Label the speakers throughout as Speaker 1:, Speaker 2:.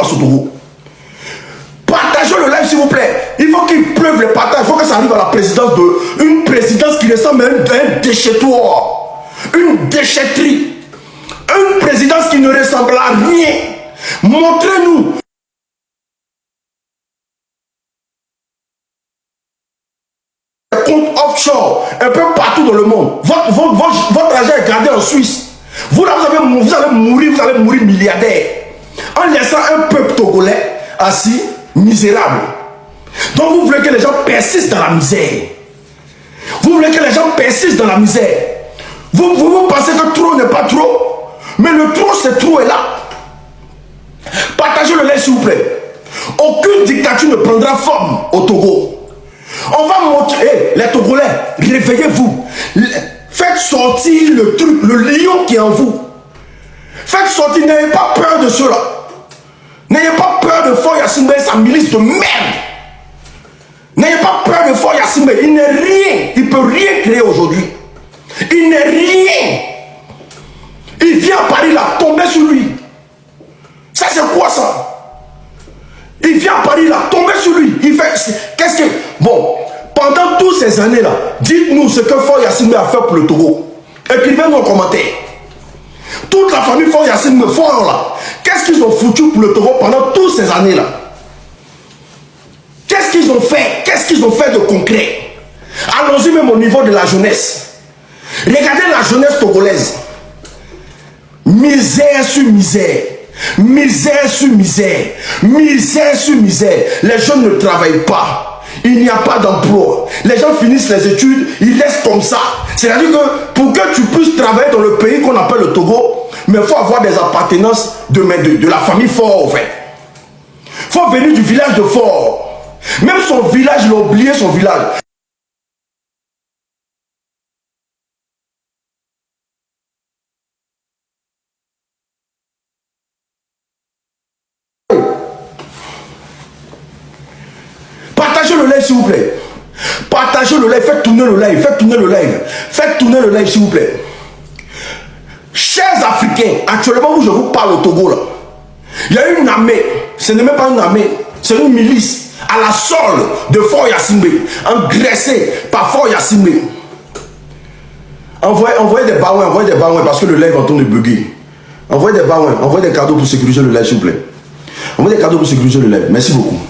Speaker 1: passe au Togo. Partagez le live s'il vous plaît. Il faut qu'il pleuve les partages. Il faut que ça arrive à la présidence de... Une présidence qui ressemble à un déchettoir. Une déchetterie. Une présidence qui ne ressemble à rien. Montrez-nous. Compte offshore, un peu partout dans le monde. Votre argent est gardé en Suisse. Vous allez mourir milliardaire. En laissant un peuple togolais assis, misérable. Donc vous voulez que les gens persistent dans la misère. Vous voulez que les gens persistent dans la misère. Vous pensez que trop n'est pas trop. Mais le trop, c'est trop est là. Partagez le lien s'il vous plaît. Aucune dictature ne prendra forme au Togo. On va montrer, les Togolais, réveillez-vous. Faites sortir le truc, le lion qui est en vous. Faites sortir, n'ayez pas peur de cela. N'ayez pas peur de Faure Gnassingbé et sa milice de merde. N'ayez pas peur de Faure Gnassingbé. Il n'est rien, il ne peut rien créer aujourd'hui. Il n'est rien. Il vient à Paris là, tomber sur lui. Ça c'est quoi ça? Il vient à Paris là, tomber sur lui. Il fait. Qu'est-ce que. Bon, pendant toutes ces années-là, dites-nous ce que Faure Gnassingbé a fait pour le Togo. Écrivez-nous en commentaire. Toute la famille Faure Gnassingbé, Faure là, qu'est-ce qu'ils ont foutu pour le Togo pendant toutes ces années-là? Qu'est-ce qu'ils ont fait? Qu'est-ce qu'ils ont fait de concret? Allons-y même au niveau de la jeunesse. Regardez la jeunesse togolaise. Misère sur misère. Misère sur misère, misère sur misère. Les jeunes ne travaillent pas. Il n'y a pas d'emploi. Les gens finissent les études, ils restent comme ça. C'est-à-dire que pour que tu puisses travailler dans le pays qu'on appelle le Togo, mais il faut avoir des appartenances de la famille Faure en fait. Il faut venir du village de Faure. Même son village, il a oublié son village. S'il vous plaît, partagez le live, faites tourner le live, faites tourner le live, faites tourner le live s'il vous plaît. Chers Africains, actuellement où je vous parle au Togo là, il y a une armée, ce n'est même pas une armée, c'est une milice à la solde de Faure Gnassingbé, engraissée par Faure Gnassingbé. Envoyez des baouins parce que le live est en train de bugger. Envoyez des baouins, envoyez des cadeaux pour sécuriser le live s'il vous plaît. Envoyez des cadeaux pour sécuriser le live, merci beaucoup.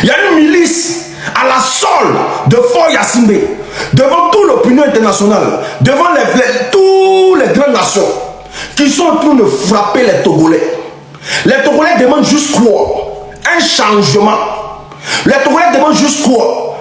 Speaker 1: Il y a une milice à la solde de Faure Gnassingbé, devant toute l'opinion internationale, devant toutes les grandes nations, qui sont en train de frapper les Togolais. Les Togolais demandent juste quoi? Un changement. Les Togolais demandent juste quoi?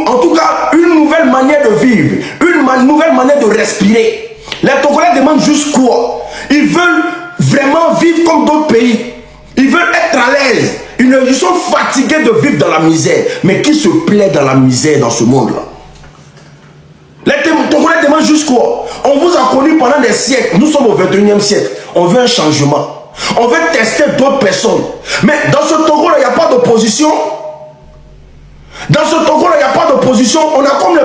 Speaker 1: En tout cas, une nouvelle manière de vivre, une nouvelle manière de respirer. Les Togolais demandent juste quoi? Ils veulent vraiment vivre comme d'autres pays. Ils veulent être à l'aise. Ils sont fatigués de vivre dans la misère. Mais qui se plaît dans la misère dans ce monde-là? Les Togolais demandent juste quoi? On vous a connu pendant des siècles. Nous sommes au 21e siècle. On veut un changement. On veut tester d'autres personnes. Mais dans ce Togo-là, il n'y a pas d'opposition. Dans ce Togo-là, il n'y a pas d'opposition. On a comme le...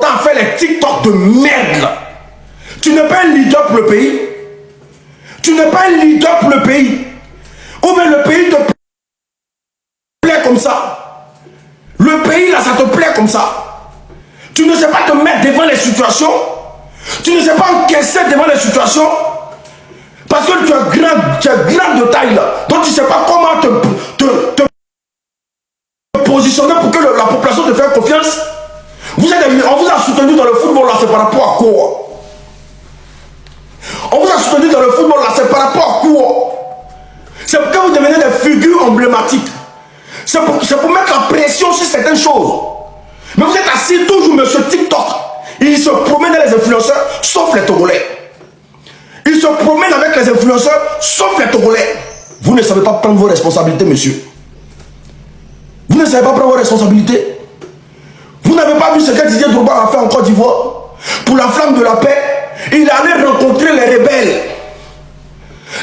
Speaker 1: On a fait les TikTok de merde là. Tu n'es pas un leader pour le pays. Tu n'es pas un leader pour le pays. Ou bien le pays te plaît comme ça. Le pays là, ça te plaît comme ça. Tu ne sais pas te mettre devant les situations. Tu ne sais pas encaisser devant les situations. Parce que tu es grand de taille là. Donc tu ne sais pas comment te positionner pour que la population te fasse confiance. On vous a soutenu dans le football là, c'est par rapport à quoi? On vous a soutenu dans le football là, c'est par rapport à quoi? C'est pour que vous devenez des figures emblématiques. C'est pour mettre la pression sur certaines choses. Mais vous êtes assis toujours, monsieur TikTok. Il se promène avec les influenceurs, sauf les Togolais. Il se promène avec les influenceurs, sauf les Togolais. Vous ne savez pas prendre vos responsabilités, monsieur. Vous ne savez pas prendre vos responsabilités. Vous n'avez pas vu ce que Didier Drogba a fait en Côte d'Ivoire. Pour la flamme de la paix, il est allé rencontrer les rebelles.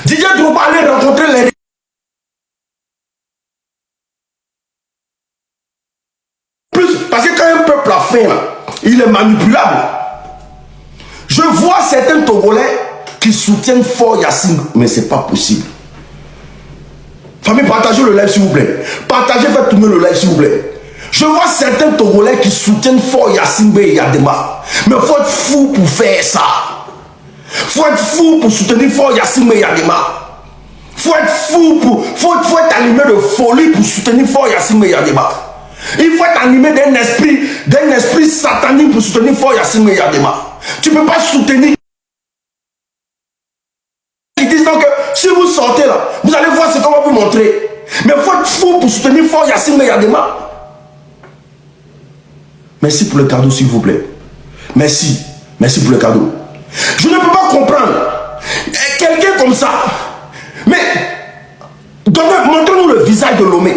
Speaker 1: Didier Drogba allait rencontrer les rebelles. Parce que quand un peuple a faim, là, il est manipulable. certains Togolais qui soutiennent fort Yassine, mais c'est pas possible. Famille, partagez le live s'il vous plaît. Partagez, faites tourner le live s'il vous plaît. Je vois certains Togolais qui soutiennent fort Yassine et Yadema. Mais il faut être fou pour faire ça. Il faut être fou pour soutenir fort Yassine et Yadema. Faut être fou pour... Faut être animé de folie pour soutenir fort Yassine et Yadema. Il faut être animé d'un esprit satanique pour soutenir fort Yassine et Yadema. Tu ne peux pas soutenir. Ils disent donc que si vous sortez là, vous allez voir ce qu'on va vous montrer. Mais il faut être fou pour soutenir fort Yassine et Yadema. Merci pour le cadeau s'il vous plaît. Merci. Merci pour le cadeau. Je ne peux pas comprendre. Quelqu'un comme ça. Mais montrez-nous le visage de Lomé.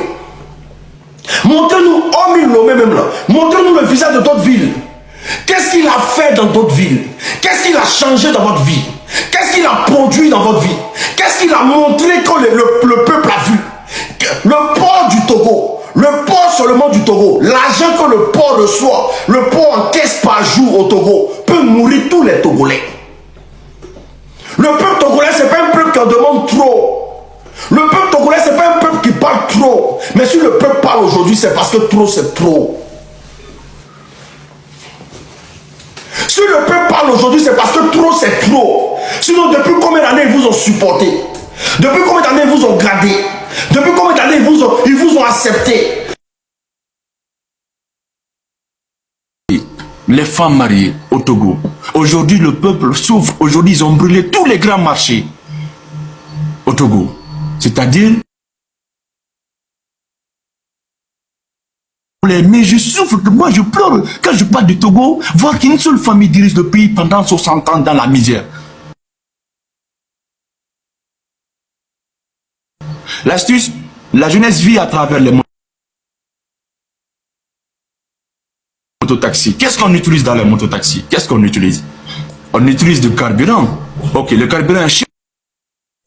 Speaker 1: Montrez-nous, homme Lomé même là. Montrez-nous le visage de d'autres villes. Qu'est-ce qu'il a fait dans d'autres villes? Qu'est-ce qu'il a changé dans votre vie? Qu'est-ce qu'il a produit dans votre vie? Qu'est-ce qu'il a montré quand le peuple a vu? Le port du Togo, le port seulement du Togo, l'argent que le port reçoit, le port encaisse par jour au Togo, peut nourrir tous les Togolais. Le peuple togolais, ce n'est pas un peuple qui en demande trop. Le peuple togolais, ce n'est pas un peuple qui parle trop. Mais si le peuple parle aujourd'hui, c'est parce que trop, c'est trop. Si le peuple parle aujourd'hui, c'est parce que trop, c'est trop. Sinon, depuis combien d'années ils vous ont supporté? Depuis combien d'années ils vous ont gardé? Depuis combien d'années ils vous ont accepté?
Speaker 2: Les femmes mariées au Togo. Aujourd'hui, le peuple souffre. Aujourd'hui, ils ont brûlé tous les grands marchés au Togo. C'est-à-dire, mais je souffre, moi je pleure quand je parle du Togo, voir qu'une seule famille dirige le pays pendant 60 ans dans la misère. L'astuce, la jeunesse vit à travers les mototaxis. Qu'est-ce qu'on utilise dans les mototaxis? Qu'est-ce qu'on utilise? On utilise du carburant. Ok, le carburant est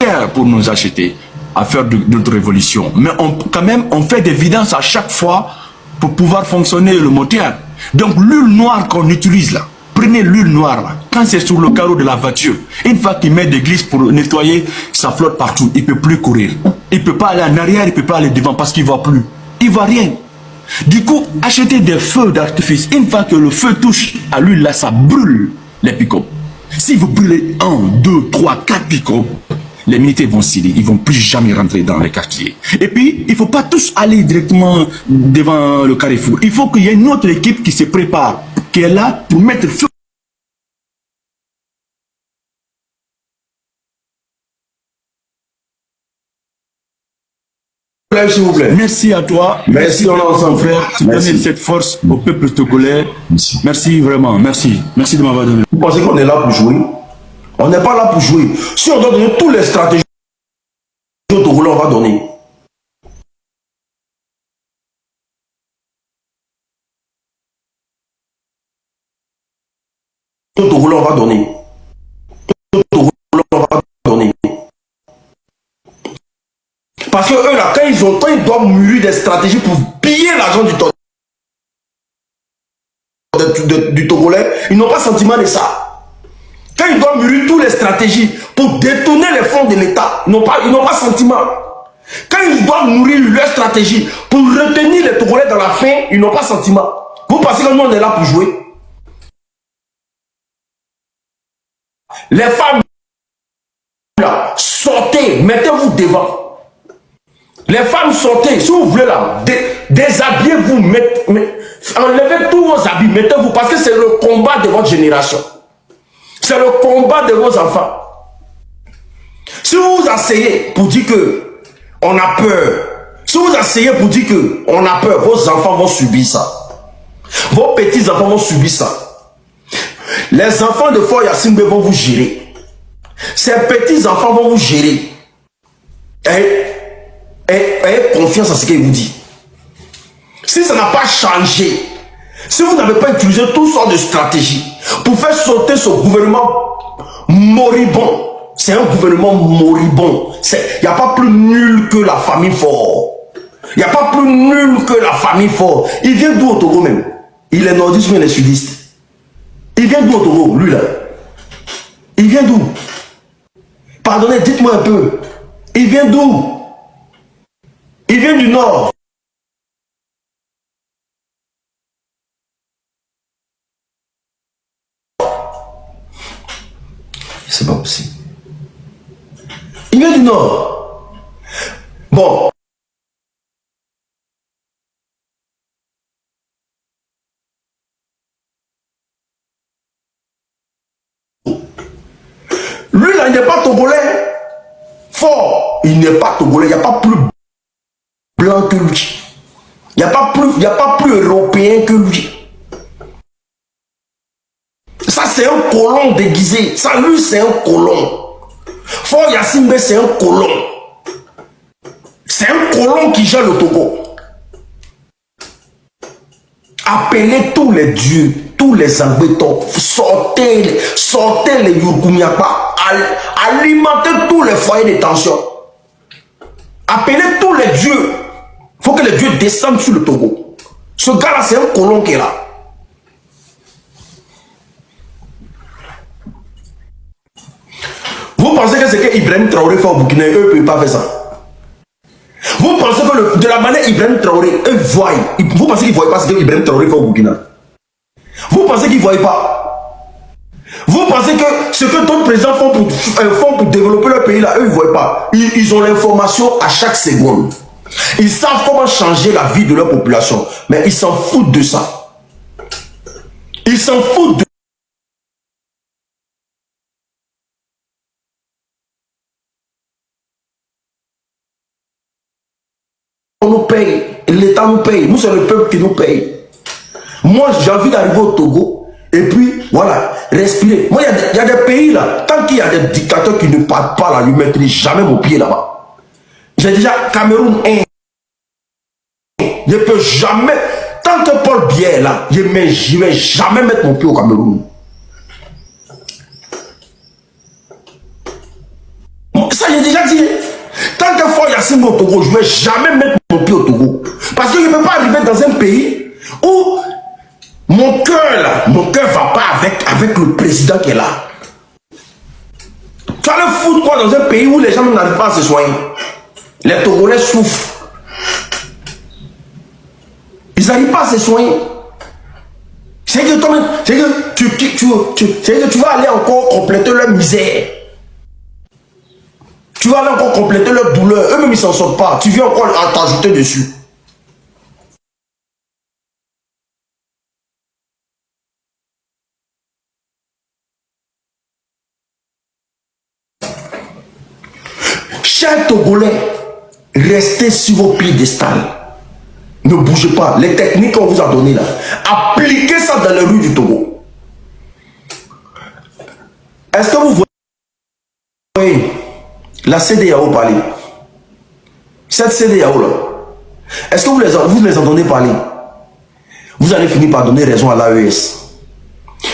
Speaker 2: cher pour nous acheter, à faire de notre révolution. Mais quand même, on fait des vidanges à chaque fois pour pouvoir fonctionner le moteur. Donc l'huile noire qu'on utilise là, prenez l'huile noire là, quand c'est sur le carreau de la voiture, une fois qu'il met des glisses pour nettoyer, ça flotte partout, il ne peut plus courir. Il ne peut pas aller en arrière, il ne peut pas aller devant parce qu'il ne voit plus. Il ne voit rien. Du coup, achetez des feux d'artifice. Une fois que le feu touche à l'huile là, ça brûle les pick-up. Si vous brûlez 1, 2, 3, 4 pick-up, les militaires vont sciller, ils ne vont plus jamais rentrer dans les quartiers. Et puis, il ne faut pas tous aller directement devant le carrefour. Il faut qu'il y ait une autre équipe qui se prépare, qui est là pour mettre feu.
Speaker 1: S'il vous plaît.
Speaker 2: Merci à toi.
Speaker 1: Merci à
Speaker 2: mon frère. Tu donnes cette force au peuple togolais. Merci vraiment. Merci. Merci de m'avoir donné.
Speaker 1: Vous pensez qu'on est là pour jouer? On n'est pas là pour jouer. Si on doit donner toutes les stratégies au Togolais, on va donner. Au Togolais, on va donner. Au Togolais, on va donner. Parce que eux là, quand ils doivent mûrir des stratégies pour piller l'argent du Togolais, ils n'ont pas sentiment de ça. Quand ils doivent mûrir toutes les stratégies pour détourner les fonds de l'État, ils n'ont pas sentiment. Quand ils doivent nourrir leur stratégie pour retenir les Togolais dans la faim, ils n'ont pas sentiment. Vous pensez que nous on est là pour jouer? Les femmes là, sortez, mettez-vous devant. Les femmes sortez, si vous voulez là, déshabillez-vous, enlevez tous vos habits, mettez-vous, parce que c'est le combat de votre génération. C'est le combat de vos enfants. Si vous vous asseyez pour dire que on a peur, si vous asseyez pour dire que on a peur, vos enfants vont subir ça. Vos petits-enfants vont subir ça. Les enfants de Fort Yassine vont vous gérer. Ces petits-enfants vont vous gérer. Ayez confiance à ce qu'il vous dit. Si ça n'a pas changé, si vous n'avez pas utilisé toutes sortes de stratégies pour faire sauter ce gouvernement moribond, c'est un gouvernement moribond. Il n'y a pas plus nul que la famille Faure. Il n'y a pas plus nul que la famille Faure. Il vient d'où au Togo même? Il est nordiste ou il est sudiste? Il vient d'où au Togo, lui là? Il vient d'où? Pardonnez, dites-moi un peu. Il vient d'où? Il vient du nord. C'est pas possible. Il vient du nord. Bon. Lui là, il n'est pas togolais. Fort. Il n'est pas togolais. Il n'y a pas plus blanc que lui. Il n'y a pas plus européen que lui. Ça, c'est un colon déguisé. Ça, lui, c'est un colon. Fort Yassimbe, c'est un colon. C'est un colon qui gère le Togo. Appelez tous les dieux, tous les Ambétons, sortez les Yurkumiapa, alimentez tous les foyers de tension. Appelez tous les dieux. Il faut que les dieux descendent sur le Togo. Ce gars-là, c'est un colon qui est là. Vous pensez que c'est que Ibrahim Traoré fait au Burkina, eux ne peuvent pas faire ça. Vous pensez que de la manière Ibrahim Traoré, eux voient. Vous pensez qu'ils ne voient pas ce que Ibrahim Traoré fait au Burkina? Vous pensez qu'ils ne voient pas? Vous pensez que ce que d'autres présidents font pour développer leur pays là, eux ils ne voient pas? Ils ont l'information à chaque seconde. Ils savent comment changer la vie de leur population. Mais ils s'en foutent de ça. Ils s'en foutent de nous paye, l'État nous paye, nous c'est le peuple qui nous paye. Moi j'ai envie d'arriver au Togo et puis voilà, respirer. Moi il y a des pays là, tant qu'il y a des dictateurs qui ne partent pas là, je ne mettrai jamais mon pied là-bas. J'ai déjà Cameroun 1. Je ne peux jamais, tant que Paul Biya est là, je ne vais jamais mettre mon pied au Cameroun. Ça j'ai déjà dit. Tant que Fort Yassimbe au Togo, je ne vais jamais mettre mon pied au Togo. Parce que je ne peux pas arriver dans un pays où mon cœur ne va pas avec le président qui est là. Tu vas le foutre quoi dans un pays où les gens n'arrivent pas à se soigner? Les Togolais souffrent. Ils n'arrivent pas à se soigner. C'est que tu vas aller encore compléter leur misère. Tu vas aller encore compléter leur douleur. Eux-mêmes, ils ne s'en sortent pas. Tu viens encore à t'ajouter dessus. Chers Togolais, restez sur vos piédestals. Ne bougez pas. Les techniques qu'on vous a données là, appliquez ça dans les rues du Togo. Est-ce que vous voyez la CEDEAO parler? Cette CEDEAO là, est-ce que vous les entendez parler? Vous allez finir par donner raison à l'AES.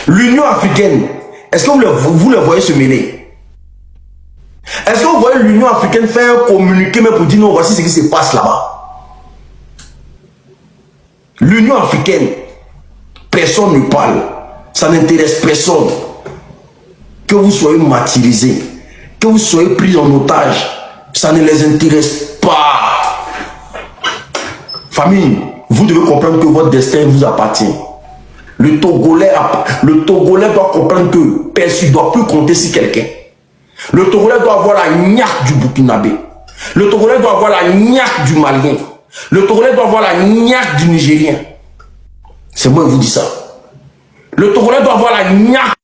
Speaker 1: L'Union africaine, est-ce que vous les voyez se mêler? Est-ce que vous voyez l'Union africaine faire un communiqué même pour dire non, voici ce qui se passe là-bas? L'Union africaine, personne ne parle. Ça n'intéresse personne. Que vous soyez martyrisés, que vous soyez pris en otage, ça ne les intéresse pas. Famille, vous devez comprendre que votre destin vous appartient. Le Togolais doit comprendre que personne ne doit plus compter sur quelqu'un. Le Togolais doit avoir la niaque du Burkinabé. Le Togolais doit avoir la niaque du Malien. Le Togolais doit avoir la niaque du Nigérien. C'est moi qui vous dis ça. Le Togolais doit avoir la niaque